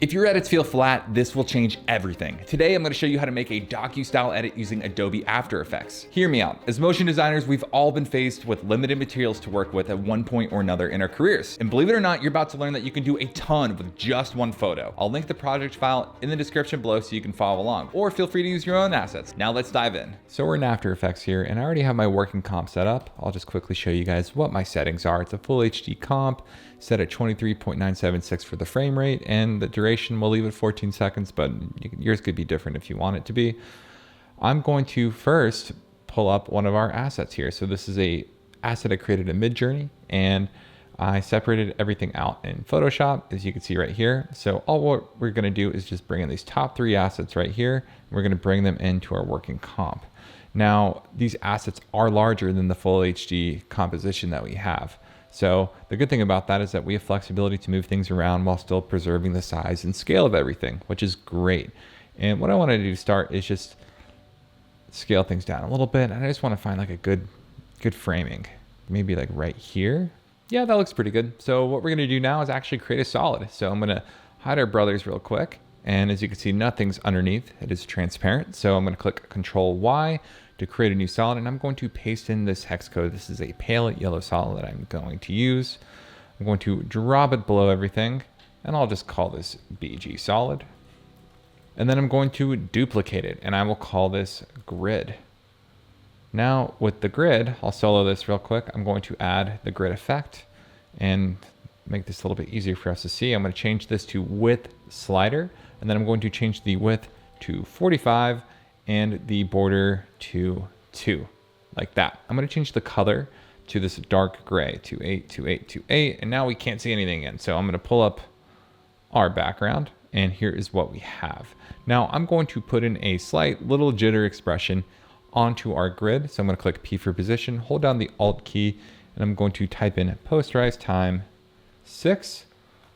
If your edits feel flat, this will change everything. Today, I'm gonna show you how to make a docu-style edit using Adobe After Effects. Hear me out. As motion designers, we've all been faced with limited materials to work with at one point or another in our careers. And believe it or not, you're about to learn that you can do a ton with just one photo. I'll link the project file in the description below so you can follow along, or feel free to use your own assets. Now let's dive in. So we're in After Effects here, and I already have my working comp set up. I'll just quickly show you guys what my settings are. It's a full HD comp, set at 23.976 for the frame rate, and the duration we'll leave it 14 seconds, but yours could be different if you want it to be. I'm going to first pull up one of our assets here. So this is a asset I created in Midjourney, and I separated everything out in Photoshop, as you can see right here. So all what we're gonna do is just bring in these top three assets right here. We're gonna bring them into our working comp. Now, these assets are larger than the full HD composition that we have. So the good thing about that is that we have flexibility to move things around while still preserving the size and scale of everything, which is great. And what I want to do to start is just scale things down a little bit. And I just want to find like a good framing, maybe like right here. Yeah, that looks pretty good. So what we're going to do now is actually create a solid. So I'm going to hide our brothers real quick. And as you can see, nothing's underneath. It is transparent. So I'm going to click Control Y to create a new solid, and I'm going to paste in this hex code. This is a pale yellow solid that I'm going to use. I'm going to drop it below everything, and I'll just call this BG solid. And then I'm going to duplicate it, and I will call this grid. Now with the grid, I'll solo this real quick. I'm going to add the grid effect and make this a little bit easier for us to see. I'm going to change this to width slider, and then I'm going to change the width to 45 and the border to 2, like that. I'm going to change the color to this dark gray, 282828, and now we can't see anything in. So I'm going to pull up our background, and here is what we have. Now I'm going to put in a slight little jitter expression onto our grid. So I'm going to click P for position, hold down the Alt key, and I'm going to type in posterize time 6,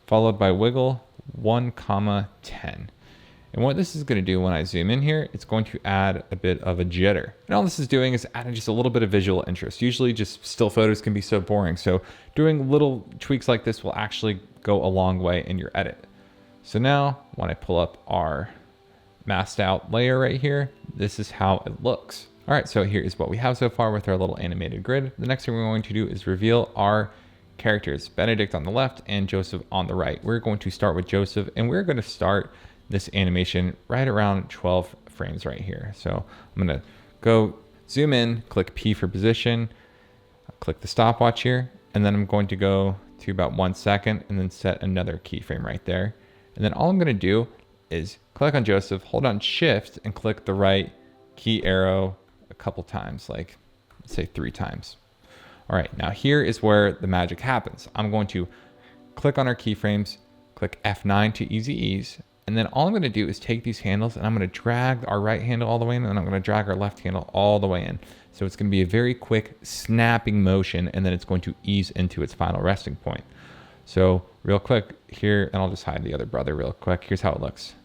followed by wiggle 1,10. And what this is going to do when I zoom in here, it's going to add a bit of a jitter. And all this is doing is adding just a little bit of visual interest. Usually just still photos can be so boring. So doing little tweaks like this will actually go a long way in your edit. So now when I pull up our masked out layer right here, this is how it looks. All right, so here is what we have so far with our little animated grid. The next thing we're going to do is reveal our characters, Benedict on the left and Joseph on the right. We're going to start with Joseph, and we're going to start this animation right around 12 frames right here. So I'm gonna go zoom in, click P for position, click the stopwatch here, and then I'm going to go to about 1 second and then set another keyframe right there. And then all I'm gonna do is click on Joseph, hold on Shift, and click the right key arrow a couple times, like let's say 3 times. All right, now here is where the magic happens. I'm going to click on our keyframes, click F9 to easy ease, and then all I'm going to do is take these handles and I'm going to drag our right handle all the way in, and then I'm going to drag our left handle all the way in. So it's going to be a very quick snapping motion, and then it's going to ease into its final resting point. So real quick here, and I'll just hide the other brother real quick. Here's how it looks.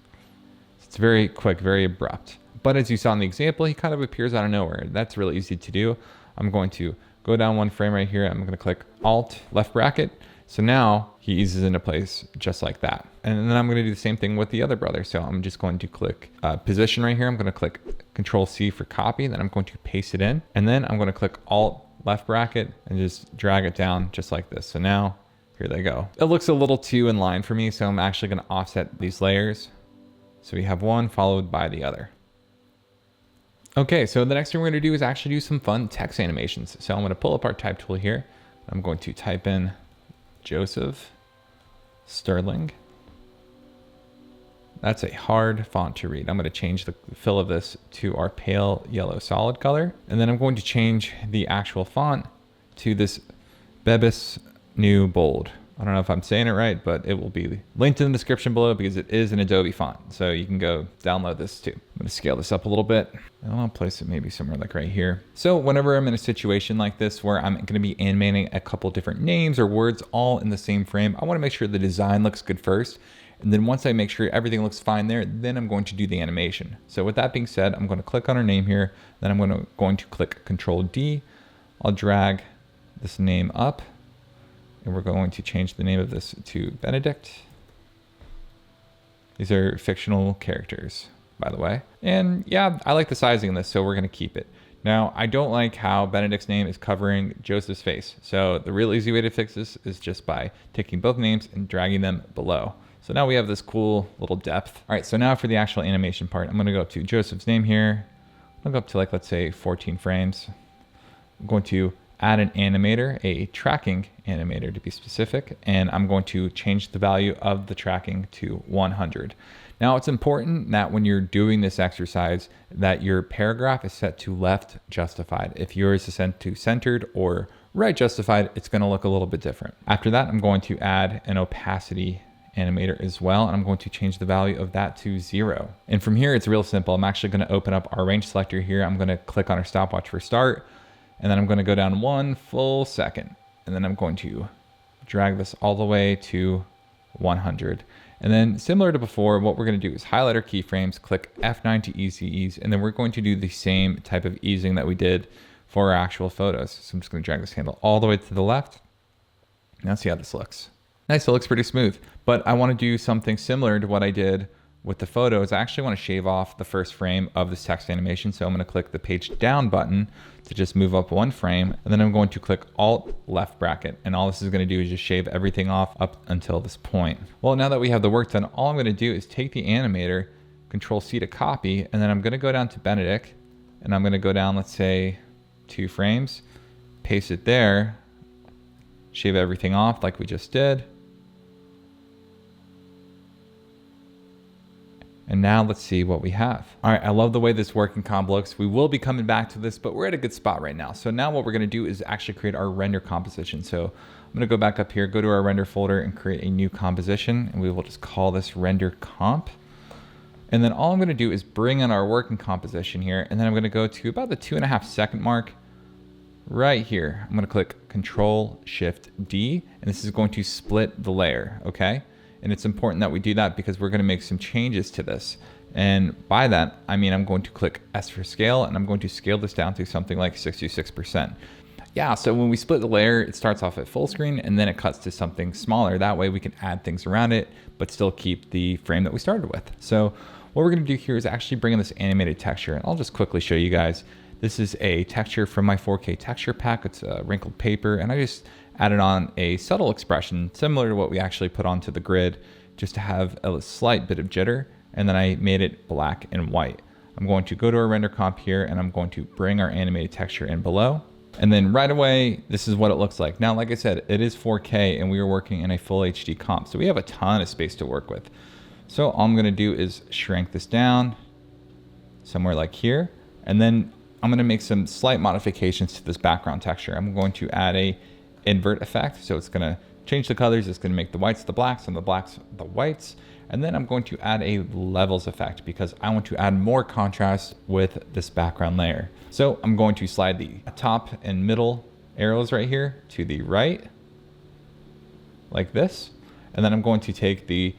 It's very quick, very abrupt. But as you saw in the example, he kind of appears out of nowhere. That's really easy to do. I'm going to go down 1 frame right here. I'm going to click Alt left bracket. So now he eases into place just like that. And then I'm going to do the same thing with the other brother. So I'm just going to click position right here. I'm going to click Control C for copy. Then I'm going to paste it in. And then I'm going to click Alt left bracket and just drag it down just like this. So now here they go. It looks a little too in line for me. So I'm actually going to offset these layers. So we have one followed by the other. Okay, so the next thing we're going to do is actually do some fun text animations. So I'm going to pull up our type tool here. I'm going to type in Joseph Sterling. That's a hard font to read. I'm going to change the fill of this to our pale yellow solid color. And then I'm going to change the actual font to this Bebis New Bold. I don't know if I'm saying it right, but it will be linked in the description below because it is an Adobe font. So you can go download this too. I'm going to scale this up a little bit. I'll place it maybe somewhere like right here. So whenever I'm in a situation like this where I'm going to be animating a couple different names or words all in the same frame, I want to make sure the design looks good first. And then once I make sure everything looks fine there, then I'm going to do the animation. So with that being said, I'm going to click on our name here. Then I'm going to click Control D. I'll drag this name up. And we're going to change the name of this to Benedict. These are fictional characters, by the way. And yeah, I like the sizing of this, so we're gonna keep it. Now, I don't like how Benedict's name is covering Joseph's face. So the real easy way to fix this is just by taking both names and dragging them below. So now we have this cool little depth. All right, so now for the actual animation part, I'm gonna go up to Joseph's name here. I'll go up to like, let's say 14 frames. I'm going to add an animator, a tracking animator to be specific, and I'm going to change the value of the tracking to 100. Now it's important that when you're doing this exercise that your paragraph is set to left justified. If yours is set to centered or right justified, it's gonna look a little bit different. After that, I'm going to add an opacity animator as well, and I'm going to change the value of that to 0. And from here, it's real simple. I'm actually gonna open up our range selector here. I'm gonna click on our stopwatch for start, and then I'm gonna go down 1 full second. And then I'm going to drag this all the way to 100. And then similar to before, what we're gonna do is highlight our keyframes, click F9 to ease the ease, and then we're going to do the same type of easing that we did for our actual photos. So I'm just gonna drag this handle all the way to the left. Now see how this looks. Nice, it looks pretty smooth, but I wanna do something similar to what I did with the photos. I actually wanna shave off the first frame of this text animation. So I'm gonna click the page down button to just move up 1 frame. And then I'm going to click Alt left bracket. And all this is gonna do is just shave everything off up until this point. Well, now that we have the work done, all I'm gonna do is take the animator, Control C to copy, and then I'm gonna go down to Benedict, and I'm gonna go down, let's say 2 frames, paste it there, shave everything off like we just did. And now let's see what we have. All right, I love the way this working comp looks. We will be coming back to this, but we're at a good spot right now. So now what we're gonna do is actually create our render composition. So I'm gonna go back up here, go to our render folder and create a new composition. And we will just call this render comp. And then all I'm gonna do is bring in our working composition here. And then I'm gonna go to about the 2.5 second mark right here. I'm gonna click Control Shift D, and this is going to split the layer, okay? And it's important that we do that because we're gonna make some changes to this. And by that, I mean, I'm going to click S for scale, and I'm going to scale this down to something like 66%. Yeah, so when we split the layer, it starts off at full screen and then it cuts to something smaller. That way we can add things around it, but still keep the frame that we started with. So what we're gonna do here is actually bring in this animated texture. And I'll just quickly show you guys. This is a texture from my 4K texture pack. It's a wrinkled paper, and I just added on a subtle expression similar to what we actually put onto the grid, just to have a slight bit of jitter, and then I made it black and white. I'm going to go to our render comp here, and I'm going to bring our animated texture in below. And then right away, this is what it looks like. Now, like I said, it is 4K, and we are working in a full HD comp, so we have a ton of space to work with. So all I'm gonna do is shrink this down somewhere like here, and then I'm gonna make some slight modifications to this background texture. I'm going to add a invert effect. So it's gonna change the colors. It's gonna make the whites the blacks and the blacks the whites. And then I'm going to add a levels effect because I want to add more contrast with this background layer. So I'm going to slide the top and middle arrows right here to the right, like this. And then I'm going to take the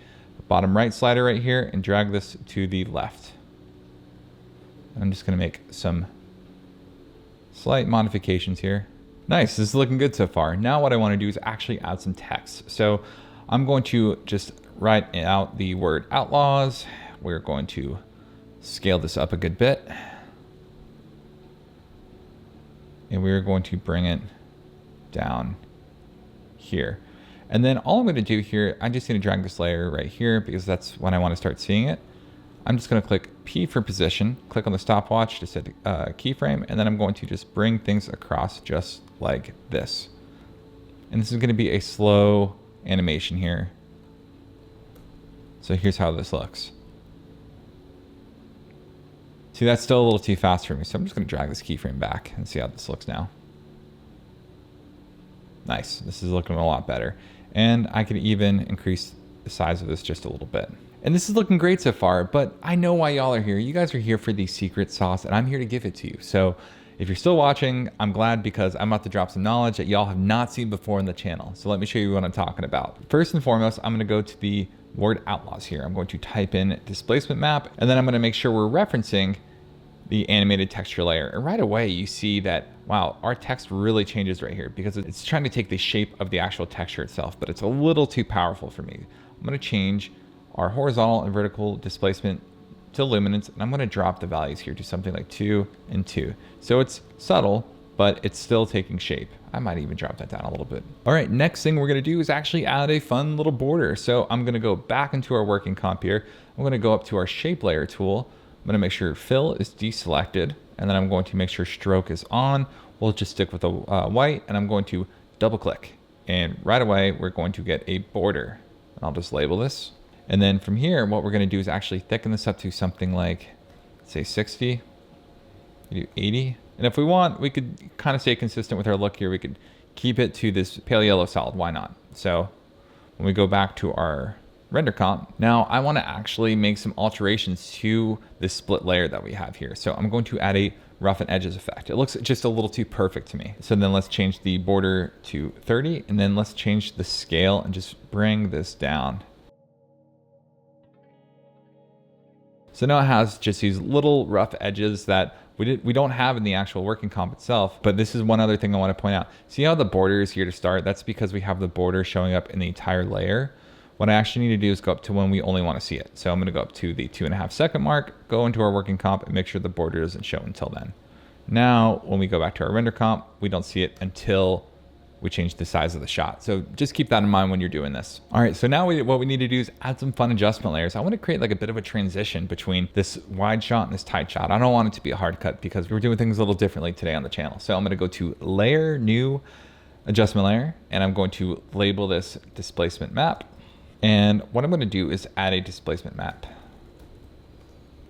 bottom right slider right here and drag this to the left. I'm just gonna make some slight modifications here. Nice, this is looking good so far. Now what I want to do is actually add some text. So I'm going to just write out the word Outlaws. We're going to scale this up a good bit. And we're going to bring it down here. And then all I'm going to do here, I just need to drag this layer right here because that's when I want to start seeing it. I'm just going to click P for position, click on the stopwatch to set a keyframe, and then I'm going to just bring things across just like this. And this is going to be a slow animation here. So here's how this looks. See, that's still a little too fast for me, so I'm just going to drag this keyframe back and see how this looks now. Nice, this is looking a lot better. And I can even increase the size of this just a little bit. And this is looking great so far, but I know why y'all are here. You guys are here for the secret sauce, and I'm here to give it to you. So if you're still watching, I'm glad because I'm about to drop some knowledge that y'all have not seen before on the channel. So let me show you what I'm talking about. First and foremost, I'm gonna go to the word Outlaws here. I'm going to type in Displacement Map, and then I'm gonna make sure we're referencing the animated texture layer. And right away, you see that, wow, our text really changes right here because it's trying to take the shape of the actual texture itself, but it's a little too powerful for me. I'm gonna change our horizontal and vertical displacement to luminance, and I'm going to drop the values here to something like 2 and 2. So it's subtle, but it's still taking shape. I might even drop that down a little bit. All right, next thing we're going to do is actually add a fun little border. So I'm going to go back into our working comp here. I'm going to go up to our shape layer tool. I'm going to make sure fill is deselected, and then I'm going to make sure stroke is on. We'll just stick with the white, and I'm going to double click. And right away, we're going to get a border. I'll just label this. And then from here, what we're going to do is actually thicken this up to something like, say 60, do 80. And if we want, we could kind of stay consistent with our look here. We could keep it to this pale yellow solid. Why not? So when we go back to our render comp, now I want to actually make some alterations to this split layer that we have here. So I'm going to add a roughen edges effect. It looks just a little too perfect to me. So then let's change the border to 30, and then let's change the scale and just bring this down. So now it has just these little rough edges that we don't have in the actual working comp itself. But this is one other thing I want to point out. See how the border is here to start? That's because we have the border showing up in the entire layer. What I actually need to do is go up to when we only want to see it. So I'm going to go up to the 2.5 second mark, go into our working comp, and make sure the border doesn't show until then. Now, when we go back to our render comp, we don't see it until we change the size of the shot. So just keep that in mind when you're doing this. All right, so now what we need to do is add some fun adjustment layers. I want to create like a bit of a transition between this wide shot and this tight shot. I don't want it to be a hard cut because we're doing things a little differently today on the channel. So I'm going to go to layer, new adjustment layer, and I'm going to label this displacement map. And what I'm going to do is add a displacement map.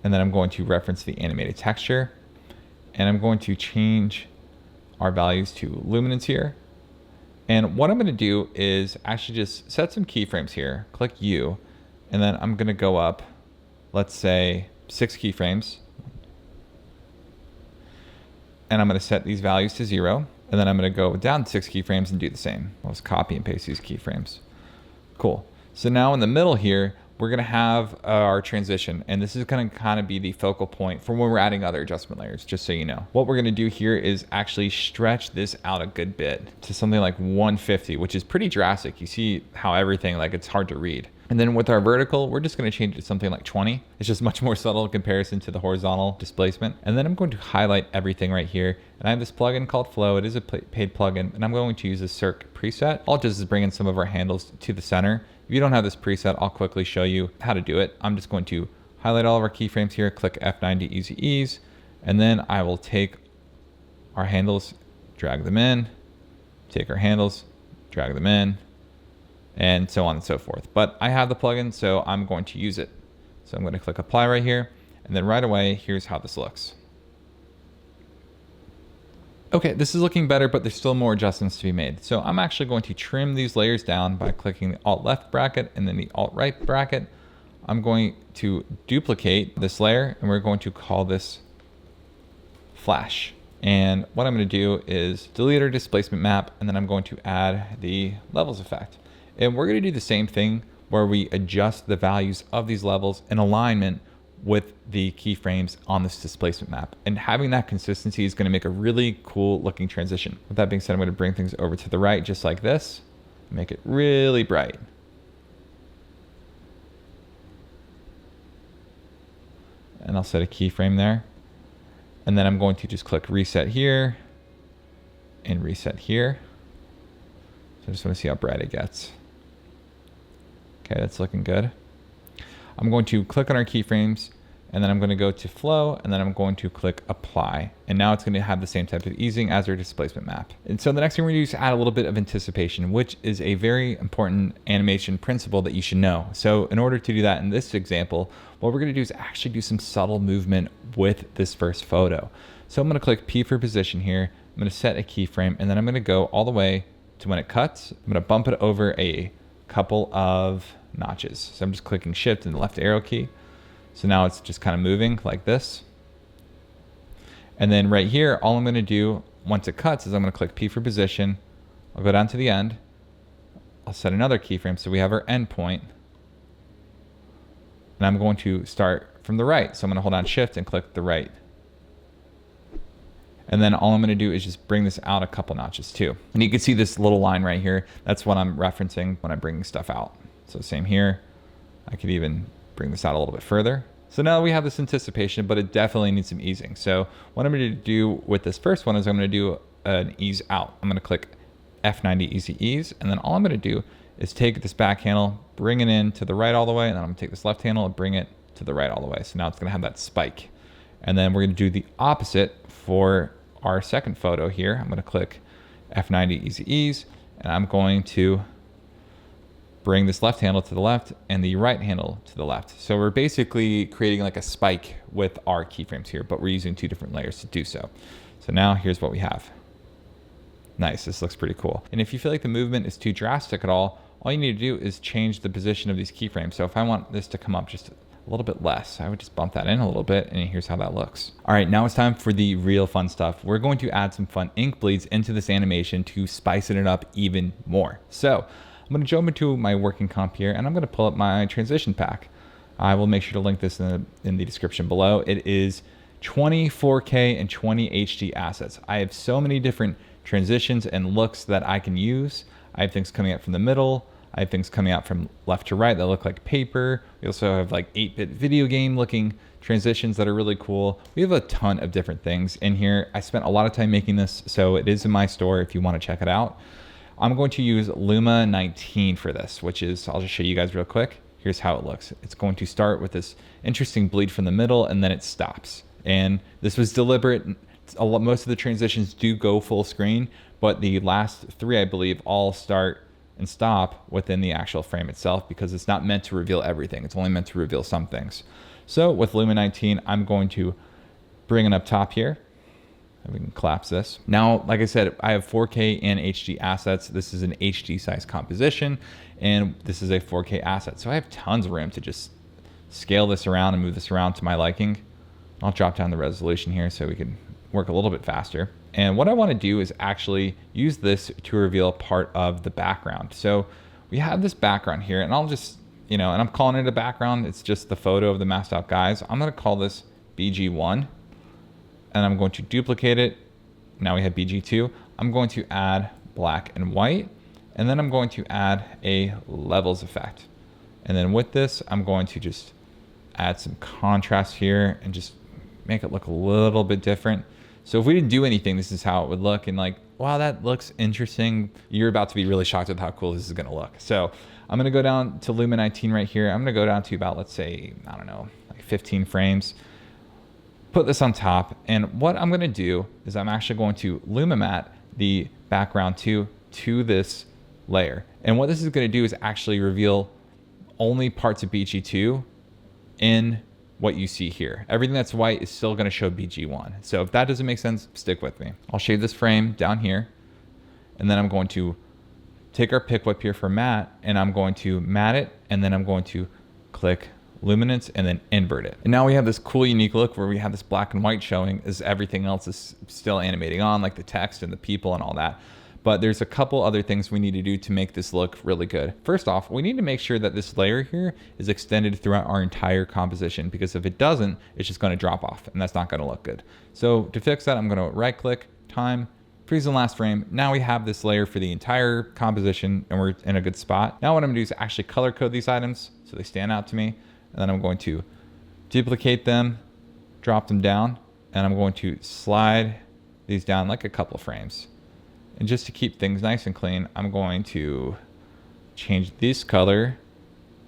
And then I'm going to reference the animated texture, and I'm going to change our values to luminance here. And what I'm going to do is actually just set some keyframes here, click U, and then I'm going to go up, let's say 6 keyframes. And I'm going to set these values to 0. And then I'm going to go down 6 keyframes and do the same. I'll just copy and paste these keyframes. Cool. So now in the middle here, we're going to have our transition, and this is going to kind of be the focal point for when we're adding other adjustment layers, just so you know. What we're going to do here is actually stretch this out a good bit to something like 150, which is pretty drastic. You see how everything, like, it's hard to read. And then with our vertical, we're just going to change it to something like 20. It's just much more subtle in comparison to the horizontal displacement. And then I'm going to highlight everything right here. And I have this plugin called Flow. It is a paid plugin, and I'm going to use the Circ preset. All it does is bring in some of our handles to the center. If you don't have this preset, I'll quickly show you how to do it. I'm just going to highlight all of our keyframes here, click F9 to easy ease, and then I will take our handles, drag them in, take our handles, drag them in, and so on and so forth. But I have the plugin, so I'm going to use it. So I'm going to click apply right here, and then right away, here's how this looks. Okay, this is looking better, but there's still more adjustments to be made. So I'm actually going to trim these layers down by clicking the Alt left bracket and then the Alt right bracket. I'm going to duplicate this layer, and we're going to call this Flash. And what I'm going to do is delete our displacement map, and then I'm going to add the levels effect. And we're going to do the same thing where we adjust the values of these levels in alignment with the keyframes on this displacement map. And having that consistency is going to make a really cool looking transition. With that being said, I'm going to bring things over to the right just like this, make it really bright. And I'll set a keyframe there. And then I'm going to just click reset here and reset here. So I just want to see how bright it gets. Okay, that's looking good. I'm going to click on our keyframes, and then I'm going to go to flow, and then I'm going to click apply. And now it's going to have the same type of easing as our displacement map. And so the next thing we're going to do is add a little bit of anticipation, which is a very important animation principle that you should know. So in order to do that in this example, what we're going to do is actually do some subtle movement with this first photo. So I'm going to click P for position here. I'm going to set a keyframe, and then I'm going to go all the way to when it cuts. I'm going to bump it over a couple of notches. So I'm just clicking shift and the left arrow key. So now it's just kind of moving like this. And then right here, all I'm going to do once it cuts is I'm going to click P for position. I'll go down to the end. I'll set another keyframe so we have our end point. And I'm going to start from the right. So I'm going to hold down shift and click the right. And then all I'm going to do is just bring this out a couple notches too. And you can see this little line right here. That's what I'm referencing when I'm bringing stuff out. So same here. I could even bring this out a little bit further. So now we have this anticipation, but it definitely needs some easing. So what I'm going to do with this first one is I'm going to do an ease out. I'm going to click F90 easy ease, and then all I'm going to do is take this back handle, bring it in to the right all the way, and then I'm going to take this left handle and bring it to the right all the way. So now it's going to have that spike. And then we're going to do the opposite for our second photo here. I'm going to click F90 easy ease, and I'm going to bring this left handle to the left and the right handle to the left. So we're basically creating like a spike with our keyframes here, but we're using two different layers to do so. So now here's what we have. Nice, this looks pretty cool. And if you feel like the movement is too drastic at all you need to do is change the position of these keyframes. So if I want this to come up just a little bit less, I would just bump that in a little bit, and here's how that looks. All right, now it's time for the real fun stuff. We're going to add some fun ink bleeds into this animation to spice it up even more. So I'm going to jump into my working comp here, and I'm going to pull up my transition pack. I will make sure to link this in the description below. It is 20 4K and 20 HD assets. I have so many different transitions and looks that I can use. I have things coming out from the middle. I have things coming out from left to right that look like paper. We also have like 8-bit video game looking transitions that are really cool. We have a ton of different things in here. I spent a lot of time making this, so it is in my store if you want to check it out. I'm going to use Luma 19 for this, which is, I'll just show you guys real quick. Here's how it looks. It's going to start with this interesting bleed from the middle, and then it stops. And this was deliberate. Most of the transitions do go full screen, but the last three, I believe, all start and stop within the actual frame itself, because it's not meant to reveal everything. It's only meant to reveal some things. So with Luma 19, I'm going to bring it up top here. We can collapse this. Now, like I said, I have 4K and HD assets. This is an HD size composition, and this is a 4K asset. So I have tons of room to just scale this around and move this around to my liking. I'll drop down the resolution here so we can work a little bit faster. And what I want to do is actually use this to reveal part of the background. So we have this background here, and I'll just, and I'm calling it a background. It's just the photo of the masked out guys. I'm going to call this BG1, and I'm going to duplicate it. Now we have BG2. I'm going to add black and white, and then I'm going to add a levels effect. And then with this, I'm going to just add some contrast here and just make it look a little bit different. So if we didn't do anything, this is how it would look. And like, wow, that looks interesting. You're about to be really shocked with how cool this is going to look. So I'm going to go down to Luma 19 right here. I'm going to go down to about, let's say, I don't know, like 15 frames. Put this on top. And what I'm going to do is I'm actually going to Luma matte the background to this layer. And what this is going to do is actually reveal only parts of BG2 in what you see here. Everything that's white is still going to show BG1. So if that doesn't make sense, stick with me. I'll shade this frame down here, and then I'm going to take our pick whip here for matte, and I'm going to matte it, and then I'm going to click luminance and then invert it. And now we have this cool unique look where we have this black and white showing as everything else is still animating on, like the text and the people and all that. But there's a couple other things we need to do to make this look really good. First off, we need to make sure that this layer here is extended throughout our entire composition, because if it doesn't, it's just going to drop off, and that's not going to look good. So to fix that, I'm going to right click, time, freeze in last frame. Now we have this layer for the entire composition, and we're in a good spot. Now what I'm going to do is actually color code these items so they stand out to me, and then I'm going to duplicate them, drop them down, and I'm going to slide these down like a couple frames. And just to keep things nice and clean, I'm going to change this color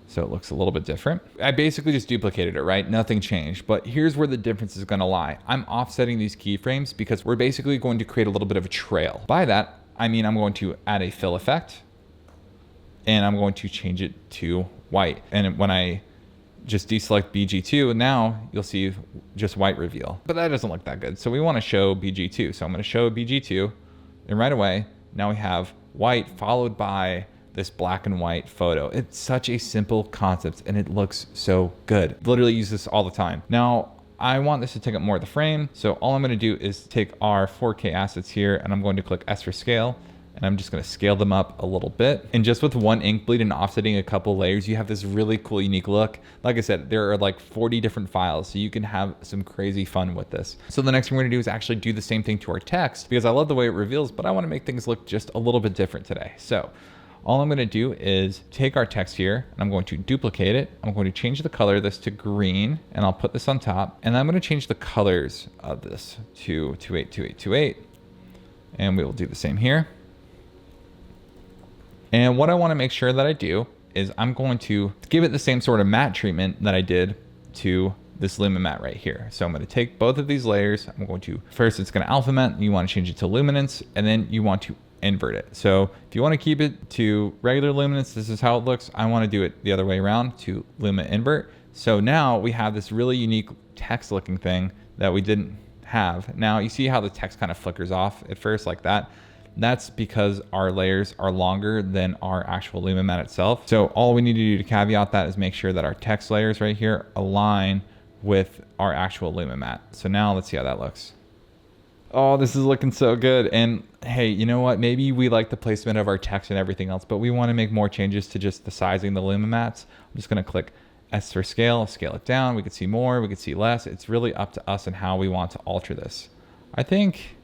so it looks a little bit different. I basically just duplicated it, right? Nothing changed, but here's where the difference is gonna lie. I'm offsetting these keyframes because we're basically going to create a little bit of a trail. By that, I mean I'm going to add a fill effect, and I'm going to change it to white. And when I just deselect BG2, now you'll see just white reveal, but that doesn't look that good. So we wanna show BG2. So I'm gonna show BG2. And right away, now we have white followed by this black and white photo. It's such a simple concept, and it looks so good. Literally use this all the time. Now, I want this to take up more of the frame. So all I'm gonna do is take our 4K assets here, and I'm going to click S for scale, and I'm just gonna scale them up a little bit. And just with one ink bleed and offsetting a couple layers, you have this really cool, unique look. Like I said, there are like 40 different files, so you can have some crazy fun with this. So the next thing we're gonna do is actually do the same thing to our text, because I love the way it reveals, but I wanna make things look just a little bit different today. So All I'm going to do is take our text here and I'm going to duplicate it. I'm going to change the color of this to green and I'll put this on top, and I'm going to change the colors of this to 282828, and we will do the same here. And what I want to make sure that I do is I'm going to give it the same sort of matte treatment that I did to this lumen matte right here. So I'm going to take both of these layers. I'm going to, first it's going to alpha matte, you want to change it to luminance, and then you want to invert it. So if you want to keep it to regular luminance, this is how it looks. I want to do it the other way around, to luma invert. So now we have this really unique text looking thing that we didn't have. Now you see how the text kind of flickers off at first like that. That's because our layers are longer than our actual lumen matte itself. So all we need to do to caveat that is make sure that our text layers right here align with our actual lumen matte. So now let's see how that looks. Oh, this is looking so good. And hey, you know what? Maybe we like the placement of our text and everything else, but we want to make more changes to just the sizing of the lumen mattes. I'm just going to click S for scale it down. We could see more, we could see less. It's really up to us and how we want to alter this. I think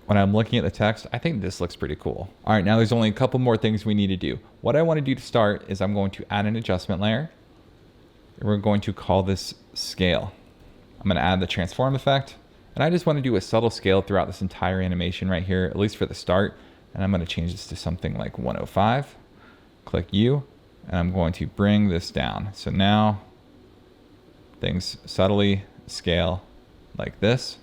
when I'm looking at the text, I think this looks pretty cool. All right, now there's only a couple more things we need to do. What I want to do to start is I'm going to add an adjustment layer. And we're going to call this scale. I'm going to add the transform effect. And I just want to do a subtle scale throughout this entire animation right here, at least for the start. And I'm going to change this to something like 105. Click U, and I'm going to bring this down. So now things subtly scale like this.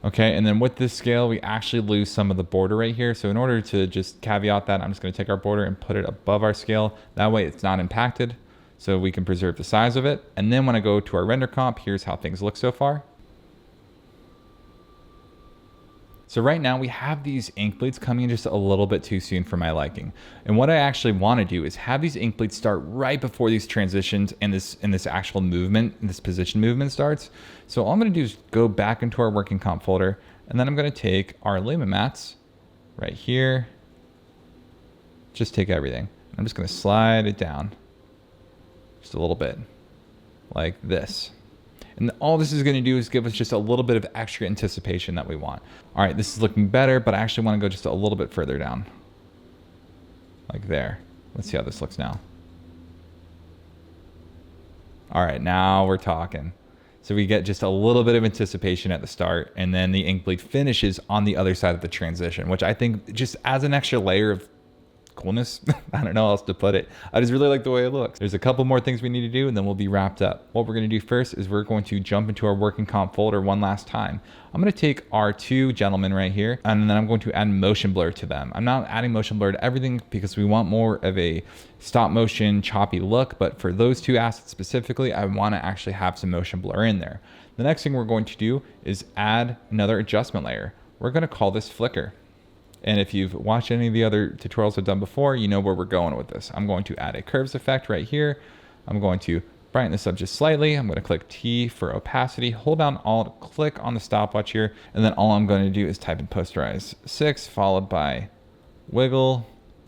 Okay, and then with this scale, we actually lose some of the border right here. So in order to just caveat that, I'm just going to take our border and put it above our scale. That way it's not impacted, so we can preserve the size of it. And then when I go to our render comp, here's how things look so far. So right now we have these ink bleeds coming in just a little bit too soon for my liking. And what I actually want to do is have these ink bleeds start right before these transitions and this actual movement, this position movement starts. So all I'm going to do is go back into our working comp folder, and then I'm going to take our lumen mattes right here. Just take everything. I'm just going to slide it down just a little bit like this. And all this is going to do is give us just a little bit of extra anticipation that we want. All right, this is looking better, but I actually want to go just a little bit further down. Like there. Let's see how this looks now. All right, now we're talking. So we get just a little bit of anticipation at the start, and then the ink bleed finishes on the other side of the transition, which I think just adds an extra layer of coolness. I don't know how else to put it. I just really like the way it looks. There's a couple more things we need to do, and then we'll be wrapped up. What we're going to do first is we're going to jump into our working comp folder one last time. I'm going to take our two gentlemen right here, and then I'm going to add motion blur to them. I'm not adding motion blur to everything because we want more of a stop motion choppy look, but for those two assets specifically, I want to actually have some motion blur in there. The next thing we're going to do is add another adjustment layer. We're going to call this flicker. And if you've watched any of the other tutorials I've done before, you know where we're going with this. I'm going to add a curves effect right here. I'm going to brighten this up just slightly. I'm going to click T for opacity, hold down Alt, click on the stopwatch here, and then all I'm going to do is type in posterize 6 followed by wiggle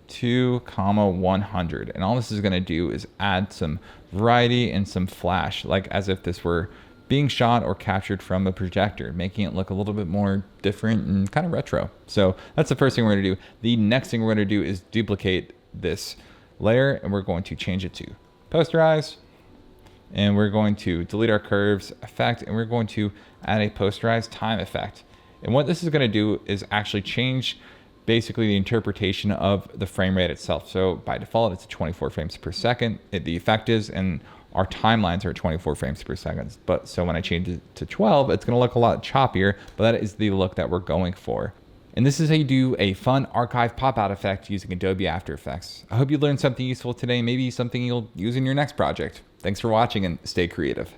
2, 100. And all this is going to do is add some variety and some flash, like as if this were being shot or captured from a projector, making it look a little bit more different and kind of retro. So that's the first thing we're going to do. The next thing we're going to do is duplicate this layer, and we're going to change it to posterize, and we're going to delete our curves effect, and we're going to add a posterize time effect. And what this is going to do is actually change basically the interpretation of the frame rate itself. So by default, it's 24 frames per second. The effect is, and our timelines are at 24 frames per second. But so when I change it to 12, it's going to look a lot choppier, but that is the look that we're going for. And this is how you do a fun archive pop-out effect using Adobe After Effects. I hope you learned something useful today, maybe something you'll use in your next project. Thanks for watching, and stay creative.